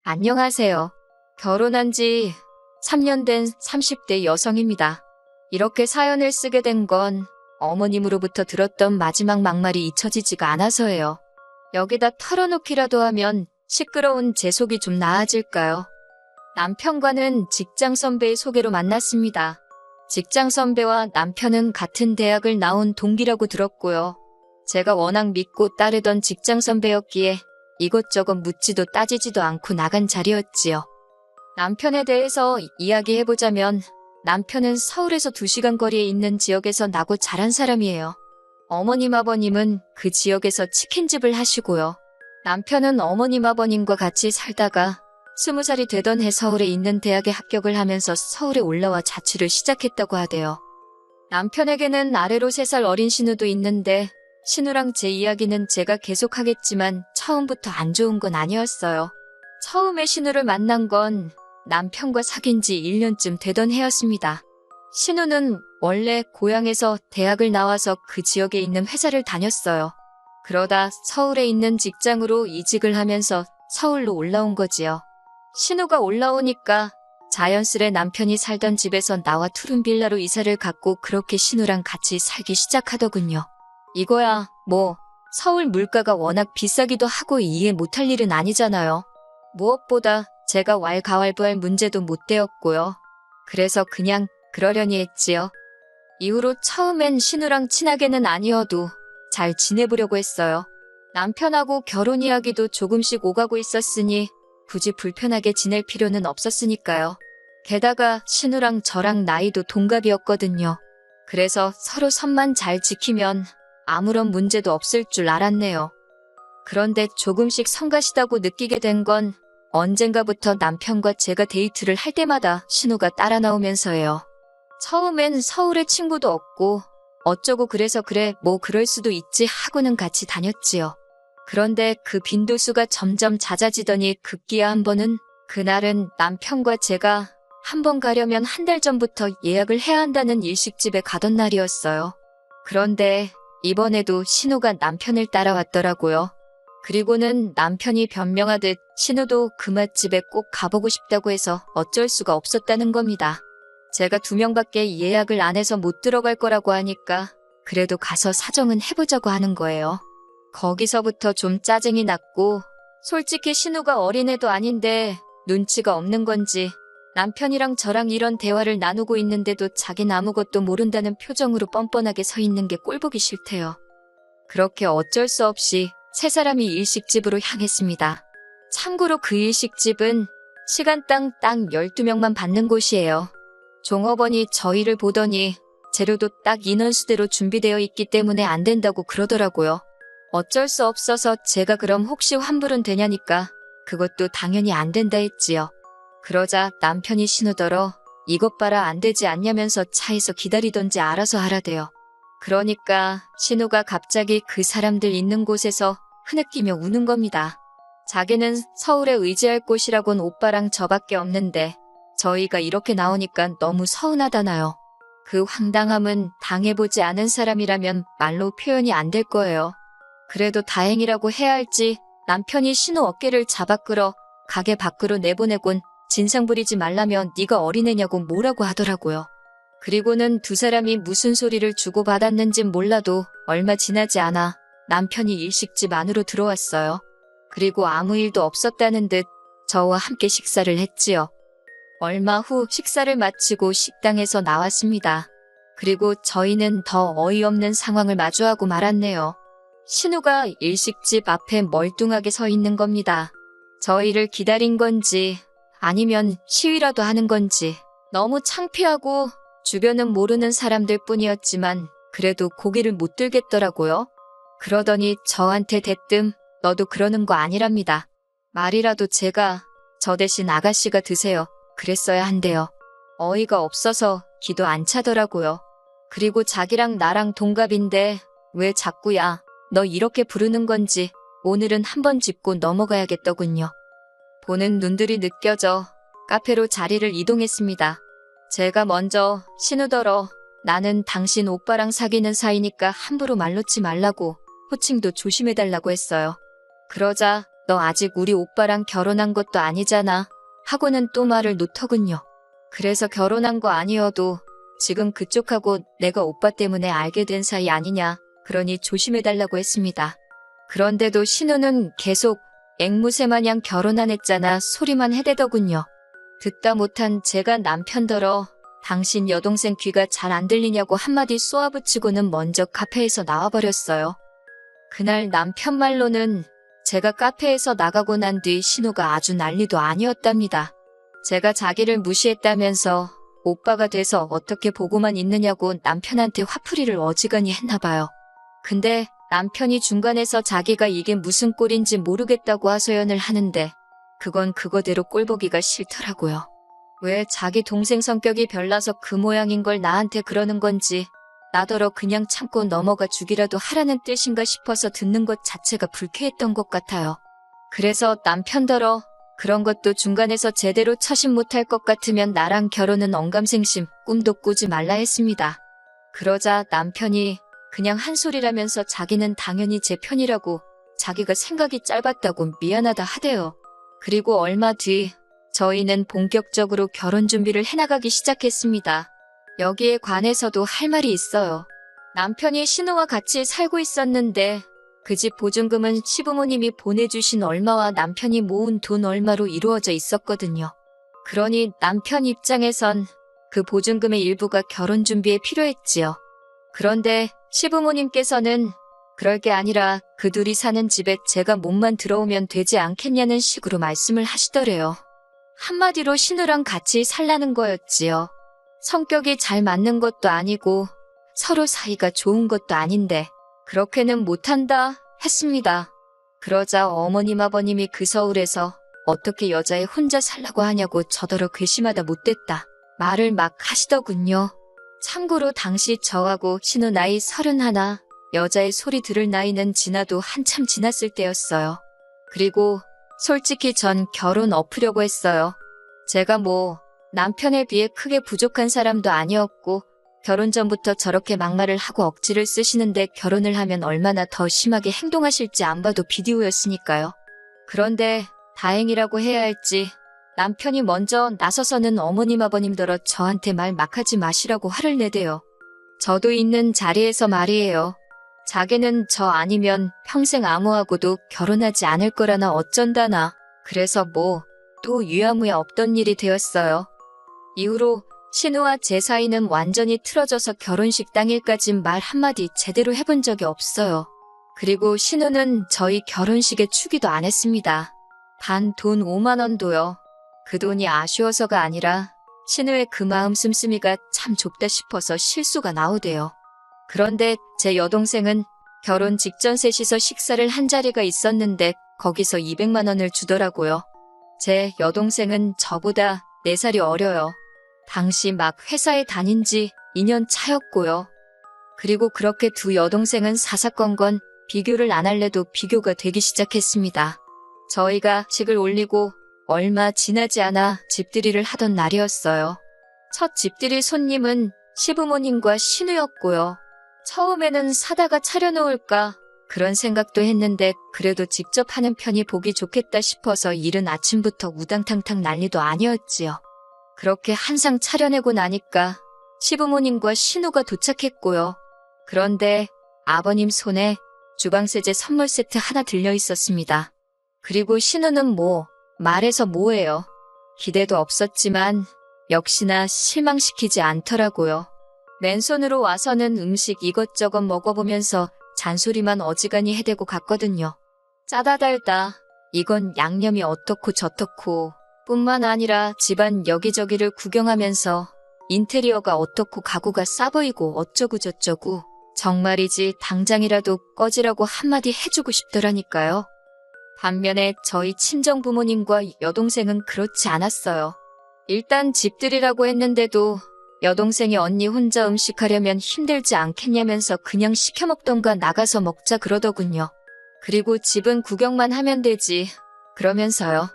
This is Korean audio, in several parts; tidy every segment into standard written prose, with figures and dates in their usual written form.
안녕하세요. 결혼한 지 3년 된 30대 여성입니다. 이렇게 사연을 쓰게 된 건 어머님으로부터 들었던 마지막 막말이 잊혀지지가 않아서예요. 여기다 털어놓기라도 하면 시끄러운 제 속이 좀 나아질까요? 남편과는 직장 선배의 소개로 만났습니다. 직장 선배와 남편은 같은 대학을 나온 동기라고 들었고요. 제가 워낙 믿고 따르던 직장 선배였기에 이것저것 묻지도 따지지도 않고 나간 자리였지요. 남편에 대해서 이야기해보자면 남편은 서울에서 2시간 거리에 있는 지역에서 나고 자란 사람이에요. 어머님 아버님은 그 지역에서 치킨집을 하시고요. 남편은 어머님 아버님과 같이 살다가 20살이 되던 해 서울에 있는 대학에 합격을 하면서 서울에 올라와 자취를 시작했다고 하대요. 남편에게는 아래로 3살 어린 신우도 있는데 신우랑 제 이야기는 제가 계속하겠지만 처음부터 안 좋은 건 아니었어요. 처음에 신우를 만난 건 남편과 사귄 지 1년쯤 되던 해였습니다. 신우는 원래 고향에서 대학을 나와서 그 지역에 있는 회사를 다녔어요. 그러다 서울에 있는 직장으로 이직을 하면서 서울로 올라온 거지요. 신우가 올라오니까 자연스레 남편이 살던 집에서 나와 투룸빌라로 이사를 갔고 그렇게 신우랑 같이 살기 시작하더군요. 이거야 뭐 서울 물가가 워낙 비싸기도 하고 이해 못할 일은 아니잖아요. 무엇보다 제가 왈가왈부할 문제도 못 되었고요. 그래서 그냥 그러려니 했지요. 이후로 처음엔 신우랑 친하게는 아니어도 잘 지내보려고 했어요. 남편하고 결혼 이야기도 조금씩 오가고 있었으니 굳이 불편하게 지낼 필요는 없었으니까요. 게다가 신우랑 저랑 나이도 동갑이었거든요. 그래서 서로 선만 잘 지키면 아무런 문제도 없을 줄 알았네요. 그런데 조금씩 성가시다고 느끼게 된 건 언젠가부터 남편과 제가 데이트를 할 때마다 신우가 따라 나오면서예요. 처음엔 서울에 친구도 없고 어쩌고 그래서 그래 뭐 그럴 수도 있지 하고는 같이 다녔지요. 그런데 그 빈도수가 점점 잦아지더니 급기야 한 번은 그날은 남편과 제가 한 번 가려면 1달 전부터 예약을 해야 한다는 일식집에 가던 날이었어요. 그런데 이번에도 신우가 남편을 따라왔더라고요. 그리고는 남편이 변명하듯 신우도 그 맛집에 꼭 가보고 싶다고 해서 어쩔 수가 없었다는 겁니다. 제가 2명밖에 예약을 안 해서 못 들어갈 거라고 하니까 그래도 가서 사정은 해보자고 하는 거예요. 거기서부터 좀 짜증이 났고 솔직히 신우가 어린애도 아닌데 눈치가 없는 건지 남편이랑 저랑 이런 대화를 나누고 있는데도 자긴 아무것도 모른다는 표정으로 뻔뻔하게 서 있는 게 꼴보기 싫대요. 그렇게 어쩔 수 없이 3사람이 일식집으로 향했습니다. 참고로 그 일식집은 시간당 딱 12명만 받는 곳이에요. 종업원이 저희를 보더니 재료도 딱 인원수대로 준비되어 있기 때문에 안 된다고 그러더라고요. 어쩔 수 없어서 제가 그럼 혹시 환불은 되냐니까 그것도 당연히 안 된다 했지요. 그러자 남편이 신우더러 이것 봐라 안 되지 않냐면서 차에서 기다리던지 알아서 하라대요. 그러니까 신우가 갑자기 그 사람들 있는 곳에서 흐느끼며 우는 겁니다. 자기는 서울에 의지할 곳이라곤 오빠랑 저밖에 없는데 저희가 이렇게 나오니까 너무 서운하다나요. 그 황당함은 당해보지 않은 사람이라면 말로 표현이 안 될 거예요. 그래도 다행이라고 해야 할지 남편이 신우 어깨를 잡아 끌어 가게 밖으로 내보내곤 진상 부리지 말라며 네가 어린애냐고 뭐라고 하더라고요. 그리고는 2사람이 무슨 소리를 주고받았는진 몰라도 얼마 지나지 않아 남편이 일식집 안으로 들어왔어요. 그리고 아무 일도 없었다는 듯 저와 함께 식사를 했지요. 얼마 후 식사를 마치고 식당에서 나왔습니다. 그리고 저희는 더 어이없는 상황을 마주하고 말았네요. 신우가 일식집 앞에 멀뚱하게 서 있는 겁니다. 저희를 기다린 건지 아니면 시위라도 하는 건지 너무 창피하고 주변은 모르는 사람들 뿐이었지만 그래도 고개를 못 들겠더라고요. 그러더니 저한테 대뜸 너도 그러는 거 아니랍니다. 말이라도 제가 저 대신 아가씨가 드세요. 그랬어야 한대요. 어이가 없어서 기도 안 차더라고요. 그리고 자기랑 나랑 동갑인데 왜 자꾸야 너 이렇게 부르는 건지 오늘은 한번 짚고 넘어가야겠더군요. 보는 눈들이 느껴져 카페로 자리를 이동했습니다. 제가 먼저 신우더러 나는 당신 오빠랑 사귀는 사이니까 함부로 말 놓지 말라고 호칭도 조심해달라고 했어요. 그러자 너 아직 우리 오빠랑 결혼한 것도 아니잖아. 하고는 또 말을 놓더군요. 그래서 결혼한 거 아니어도 지금 그쪽하고 내가 오빠 때문에 알게 된 사이 아니냐. 그러니 조심해달라고 했습니다. 그런데도 신우는 계속 앵무새 마냥 결혼 안 했잖아 소리만 해대더군요. 듣다 못한 제가 남편더러 당신 여동생 귀가 잘 안 들리냐고 한마디 쏘아붙이고는 먼저 카페에서 나와버렸어요. 그날 남편 말로는 제가 카페에서 나가고 난 뒤 신우가 아주 난리도 아니었답니다. 제가 자기를 무시했다면서 오빠가 돼서 어떻게 보고만 있느냐고 남편한테 화풀이를 어지간히 했나봐요. 근데 남편이 중간에서 자기가 이게 무슨 꼴인지 모르겠다고 하소연을 하는데 그건 그거대로 꼴보기가 싫더라고요. 왜 자기 동생 성격이 별나서 그 모양인 걸 나한테 그러는 건지 나더러 그냥 참고 넘어가 주기라도 하라는 뜻인가 싶어서 듣는 것 자체가 불쾌했던 것 같아요. 그래서 남편더러 그런 것도 중간에서 제대로 처신 못할 것 같으면 나랑 결혼은 언감생심 꿈도 꾸지 말라 했습니다. 그러자 남편이 그냥 한 소리라면서 자기는 당연히 제 편이라고 자기가 생각이 짧았다고 미안하다 하대요. 그리고 얼마 뒤 저희는 본격적으로 결혼 준비를 해나가기 시작했습니다. 여기에 관해서도 할 말이 있어요. 남편이 신우와 같이 살고 있었는데 그 집 보증금은 시부모님이 보내주신 얼마와 남편이 모은 돈 얼마로 이루어져 있었거든요. 그러니 남편 입장에선 그 보증금의 일부가 결혼 준비에 필요했지요. 그런데 시부모님께서는 그럴 게 아니라 그 둘이 사는 집에 제가 몸만 들어오면 되지 않겠냐는 식으로 말씀을 하시더래요. 한마디로 신우랑 같이 살라는 거였지요. 성격이 잘 맞는 것도 아니고 서로 사이가 좋은 것도 아닌데 그렇게는 못한다 했습니다. 그러자 어머님 아버님이 그 서울에서 어떻게 여자애 혼자 살라고 하냐고 저더러 괘씸하다 못됐다 말을 막 하시더군요. 참고로 당시 저하고 신우 나이 31, 여자의 소리 들을 나이는 지나도 한참 지났을 때였어요. 그리고 솔직히 전 결혼 엎으려고 했어요. 제가 뭐 남편에 비해 크게 부족한 사람도 아니었고 결혼 전부터 저렇게 막말을 하고 억지를 쓰시는데 결혼을 하면 얼마나 더 심하게 행동하실지 안 봐도 비디오였으니까요. 그런데 다행이라고 해야 할지 남편이 먼저 나서서는 어머님 아버님더러 저한테 말 막 하지 마시라고 화를 내대요. 저도 있는 자리에서 말이에요. 자기는 저 아니면 평생 아무하고도 결혼하지 않을 거라나 어쩐다나. 그래서 뭐 또 유야무야 없던 일이 되었어요. 이후로 신우와 제 사이는 완전히 틀어져서 결혼식 당일까진 말 한마디 제대로 해본 적이 없어요. 그리고 신우는 저희 결혼식에 추기도 안 했습니다. 단 돈 5만 원도요. 그 돈이 아쉬워서가 아니라 신우의 그 마음 씀씀이가 참 좁다 싶어서 실수가 나오대요. 그런데 제 여동생은 결혼 직전 셋이서 식사를 한 자리가 있었는데 거기서 200만 원을 주더라고요. 제 여동생은 저보다 4살이 어려요. 당시 막 회사에 다닌 지 2년 차였고요. 그리고 그렇게 두 여동생은 사사건건 비교를 안 할래도 비교가 되기 시작했습니다. 저희가 식을 올리고 얼마 지나지 않아 집들이를 하던 날이었어요. 첫 집들이 손님은 시부모님과 신우였고요. 처음에는 사다가 차려놓을까 그런 생각도 했는데 그래도 직접 하는 편이 보기 좋겠다 싶어서 이른 아침부터 우당탕탕 난리도 아니었지요. 그렇게 한 상 차려내고 나니까 시부모님과 신우가 도착했고요. 그런데 아버님 손에 주방세제 선물 세트 하나 들려 있었습니다. 그리고 신우는 뭐 말해서 뭐예요. 기대도 없었지만 역시나 실망시키지 않더라고요. 맨손으로 와서는 음식 이것저것 먹어보면서 잔소리만 어지간히 해대고 갔거든요. 짜다 달다. 이건 양념이 어떻고 저떻고 뿐만 아니라 집안 여기저기를 구경하면서 인테리어가 어떻고 가구가 싸 보이고 어쩌고 저쩌고 정말이지 당장이라도 꺼지라고 한마디 해주고 싶더라니까요. 반면에 저희 친정부모님과 여동생은 그렇지 않았어요. 일단 집들이라고 했는데도 여동생이 언니 혼자 음식하려면 힘들지 않겠냐면서 그냥 시켜먹던가 나가서 먹자 그러더군요. 그리고 집은 구경만 하면 되지 그러면서요.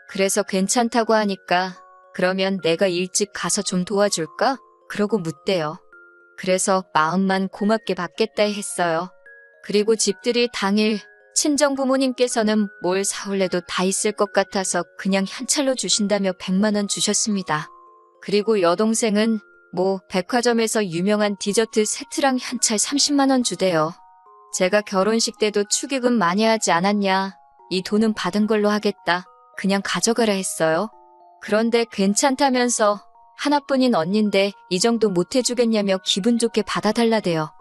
그래서 괜찮다고 하니까 그러면 내가 일찍 가서 좀 도와줄까? 그러고 묻대요. 그래서 마음만 고맙게 받겠다 했어요. 그리고 집들이 당일 친정 부모님께서는 뭘 사올래도 다 있을 것 같아서 그냥 현찰로 주신다며 100만 원 주셨습니다. 그리고 여동생은 백화점에서 유명한 디저트 세트랑 현찰 30만 원 주대요. 제가 결혼식 때도 축의금 많이 하지 않았냐. 이 돈은 받은 걸로 하겠다. 그냥 가져가라 했어요. 그런데 괜찮다면서 하나뿐인 언니인데 이 정도 못 해주겠냐며 기분 좋게 받아달라대요.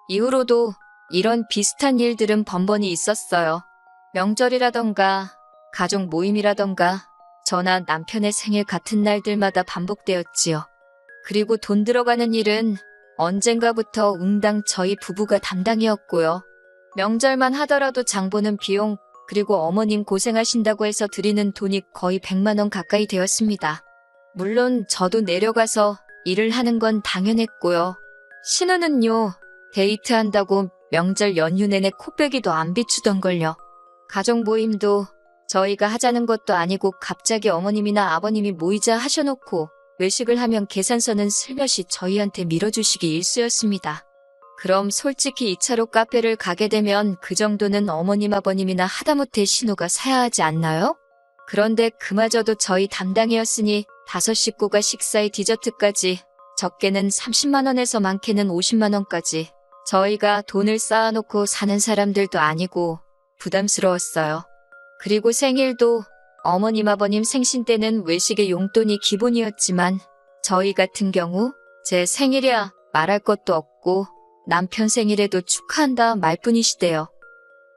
이후로도 이런 비슷한 일들은 번번이 있었어요. 명절이라던가 가족 모임이라던가 저나 남편의 생일 같은 날들마다 반복되었지요. 그리고 돈 들어가는 일은 언젠가부터 응당 저희 부부가 담당이었고요. 명절만 하더라도 장보는 비용 그리고 어머님 고생하신다고 해서 드리는 돈이 거의 100만 원 가까이 되었습니다. 물론 저도 내려가서 일을 하는 건 당연했고요. 신우는요, 데이트한다고 명절 연휴 내내 코빼기도 안 비추던걸요. 가족 모임도 저희가 하자는 것도 아니고 갑자기 어머님이나 아버님이 모이자 하셔놓고 외식을 하면 계산서는 슬며시 저희한테 밀어주시기 일쑤였습니다. 그럼 솔직히 2차로 카페를 가게 되면 그 정도는 어머님 아버님이나 하다못해 신우가 사야 하지 않나요? 그런데 그마저도 저희 담당이었으니 5 식구가 식사에 디저트까지 적게는 30만 원에서 많게는 50만 원까지 저희가 돈을 쌓아놓고 사는 사람들도 아니고 부담스러웠어요. 그리고 생일도 어머님 아버님 생신 때는 외식의 용돈이 기본이었지만 저희 같은 경우 제 생일이야 말할 것도 없고 남편 생일에도 축하한다 말뿐이시대요.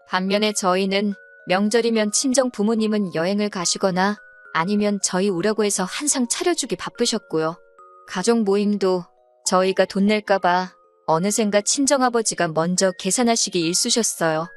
반면에 저희는 명절이면 친정 부모님은 여행을 가시거나 아니면 저희 오라고 해서 한상 차려주기 바쁘셨고요. 가족 모임도 저희가 돈 낼까봐 어느샌가 친정아버지가 먼저 계산하시기 일쑤셨어요.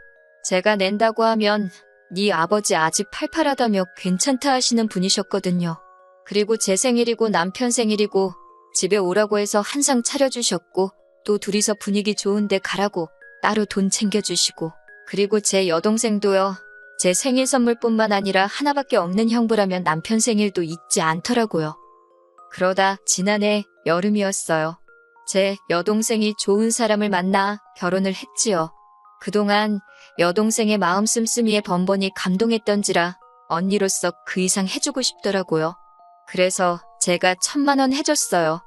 제가 낸다고 하면 네 아버지 아직 팔팔하다며 괜찮다 하시는 분이셨거든요. 그리고 제 생일이고 남편 생일이고 집에 오라고 해서 한상 차려주셨고 또 둘이서 분위기 좋은데 가라고 따로 돈 챙겨주시고 그리고 제 여동생도요. 제 생일 선물뿐만 아니라 하나밖에 없는 형부라면 남편 생일도 잊지 않더라고요. 그러다 지난해 여름이었어요. 제 여동생이 좋은 사람을 만나 결혼을 했지요. 그동안 여동생의 마음 씀씀이에 번번이 감동했던지라 언니로서 그 이상 해주고 싶더라고요. 그래서 제가 1,000만 원 해줬어요.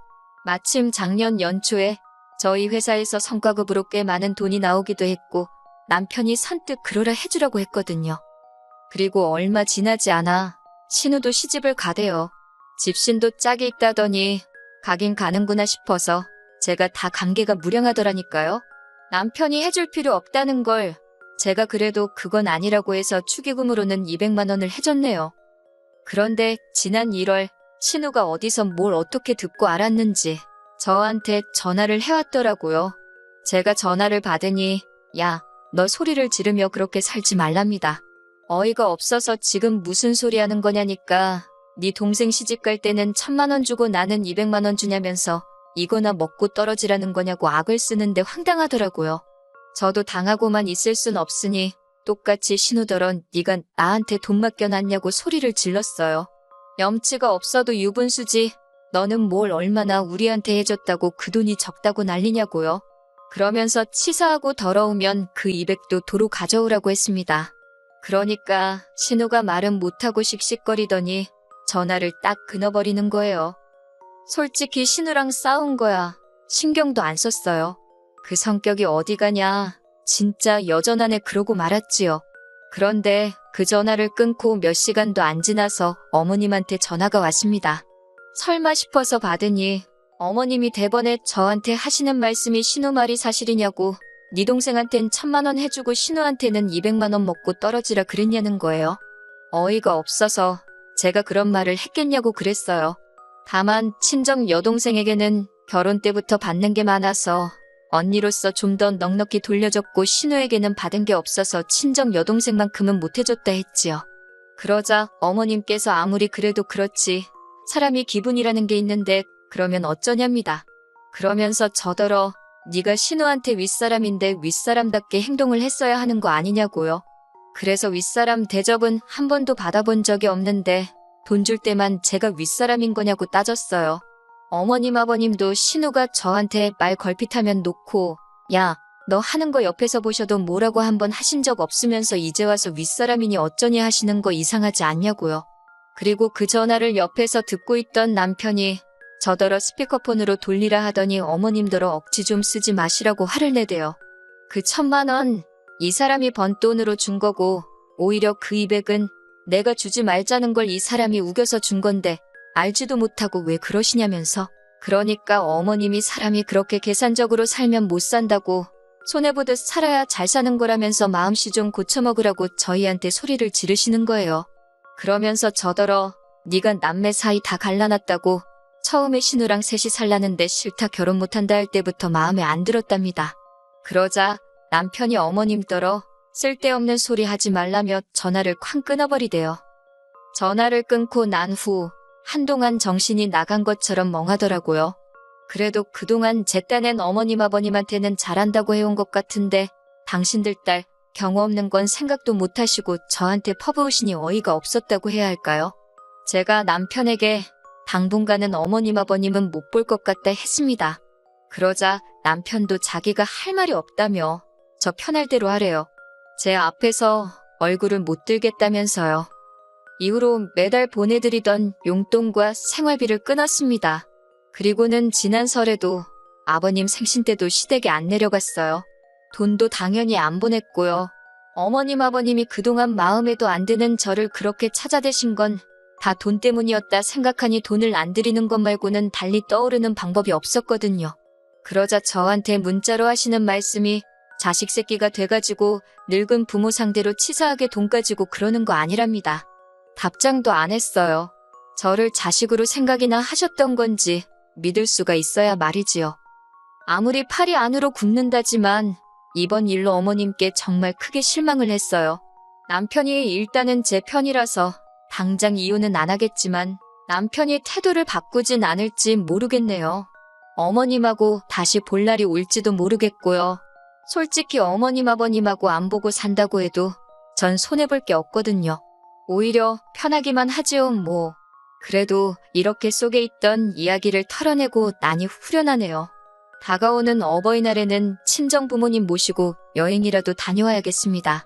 마침 작년 연초에 저희 회사에서 성과급으로 꽤 많은 돈이 나오기도 했고 남편이 선뜻 그러라 해주라고 했거든요. 그리고 얼마 지나지 않아 신우도 시집을 가대요. 집신도 짝이 있다더니 가긴 가는구나 싶어서 제가 다 감개가 무량하더라니까요. 남편이 해줄 필요 없다는 걸 제가 그래도 그건 아니라고 해서 축의금으로는 200만 원을 해줬네요. 그런데 지난 1월 신우가 어디서 뭘 어떻게 듣고 알았는지 저한테 전화를 해왔더라고요. 제가 전화를 받으니 야, 너 소리를 지르며 그렇게 살지 말랍니다. 어이가 없어서 지금 무슨 소리 하는 거냐니까 네 동생 시집갈 때는 1,000만 원 주고 나는 200만 원 주냐면서 이거나 먹고 떨어지라는 거냐고 악을 쓰는데 황당하더라고요. 저도 당하고만 있을 순 없으니 똑같이 신우더런 네가 나한테 돈 맡겨놨냐고 소리를 질렀어요. 염치가 없어도 유분수지 너는 뭘 얼마나 우리한테 해줬다고 그 돈이 적다고 난리냐고요. 그러면서 치사하고 더러우면 그 200도 도로 가져오라고 했습니다. 그러니까 신우가 말은 못하고 씩씩거리더니 전화를 딱 끊어버리는 거예요. 솔직히 신우랑 싸운 거야. 신경도 안 썼어요. 그 성격이 어디 가냐. 진짜 여전하네 그러고 말았지요. 그런데 그 전화를 끊고 몇 시간도 안 지나서 어머님한테 전화가 왔습니다. 설마 싶어서 받으니 어머님이 대번에 저한테 하시는 말씀이 신우 말이 사실이냐고 네 동생한텐 1,000만 원 해주고 신우한테는 200만 원 먹고 떨어지라 그랬냐는 거예요. 어이가 없어서 제가 그런 말을 했겠냐고 그랬어요. 다만 친정 여동생에게는 결혼 때부터 받는 게 많아서 언니로서 좀 더 넉넉히 돌려줬고 신우에게는 받은 게 없어서 친정 여동생만큼은 못 해줬다 했지요. 그러자 어머님께서 아무리 그래도 그렇지 사람이 기분이라는 게 있는데 그러면 어쩌냐입니다. 그러면서 저더러 네가 신우한테 윗사람인데 윗사람답게 행동을 했어야 하는 거 아니냐고요. 그래서 윗사람 대접은 한 번도 받아본 적이 없는데 돈 줄 때만 제가 윗사람인 거냐고 따졌어요. 어머님 아버님도 신우가 저한테 말 걸핏하면 놓고 야, 너 하는 거 옆에서 보셔도 뭐라고 한번 하신 적 없으면서 이제 와서 윗사람이니 어쩌니 하시는 거 이상하지 않냐고요. 그리고 그 전화를 옆에서 듣고 있던 남편이 저더러 스피커폰으로 돌리라 하더니 어머님더러 억지 좀 쓰지 마시라고 화를 내대요. 그 1,000만 원 이 사람이 번 돈으로 준 거고 오히려 그 200은 내가 주지 말자는 걸 이 사람이 우겨서 준 건데 알지도 못하고 왜 그러시냐면서. 그러니까 어머님이 사람이 그렇게 계산적으로 살면 못 산다고 손해보듯 살아야 잘 사는 거라면서 마음씨 좀 고쳐먹으라고 저희한테 소리를 지르시는 거예요. 그러면서 저더러 네가 남매 사이 다 갈라놨다고 처음에 신우랑 셋이 살라는데 싫다 결혼 못한다 할 때부터 마음에 안 들었답니다. 그러자 남편이 어머님더러 쓸데없는 소리 하지 말라며 전화를 쾅 끊어버리대요. 전화를 끊고 난 후 한동안 정신이 나간 것처럼 멍하더라고요. 그래도 그동안 제 딴엔 어머님 아버님한테는 잘한다고 해온 것 같은데 당신들 딸 경우 없는 건 생각도 못하시고 저한테 퍼부으시니 어이가 없었다고 해야 할까요? 제가 남편에게 당분간은 어머님 아버님은 못 볼 것 같다 했습니다. 그러자 남편도 자기가 할 말이 없다며 저 편할 대로 하래요. 제 앞에서 얼굴을 못 들겠다면서요. 이후로 매달 보내드리던 용돈과 생활비를 끊었습니다. 그리고는 지난 설에도 아버님 생신 때도 시댁에 안 내려갔어요. 돈도 당연히 안 보냈고요. 어머님 아버님이 그동안 마음에도 안 드는 저를 그렇게 찾아대신 건 다 돈 때문이었다 생각하니 돈을 안 드리는 것 말고는 달리 떠오르는 방법이 없었거든요. 그러자 저한테 문자로 하시는 말씀이 자식 새끼가 돼가지고 늙은 부모 상대로 치사하게 돈 가지고 그러는 거 아니랍니다. 답장도 안 했어요. 저를 자식으로 생각이나 하셨던 건지 믿을 수가 있어야 말이지요. 아무리 팔이 안으로 굽는다지만 이번 일로 어머님께 정말 크게 실망을 했어요. 남편이 일단은 제 편이라서 당장 이혼은 안 하겠지만 남편이 태도를 바꾸진 않을지 모르겠네요. 어머님하고 다시 볼 날이 올지도 모르겠고요. 솔직히 어머님 아버님하고 안 보고 산다고 해도 전 손해볼 게 없거든요. 오히려 편하기만 하지요 뭐. 그래도 이렇게 속에 있던 이야기를 털어내고 나니 후련하네요. 다가오는 어버이날에는 친정 부모님 모시고 여행이라도 다녀와야겠습니다.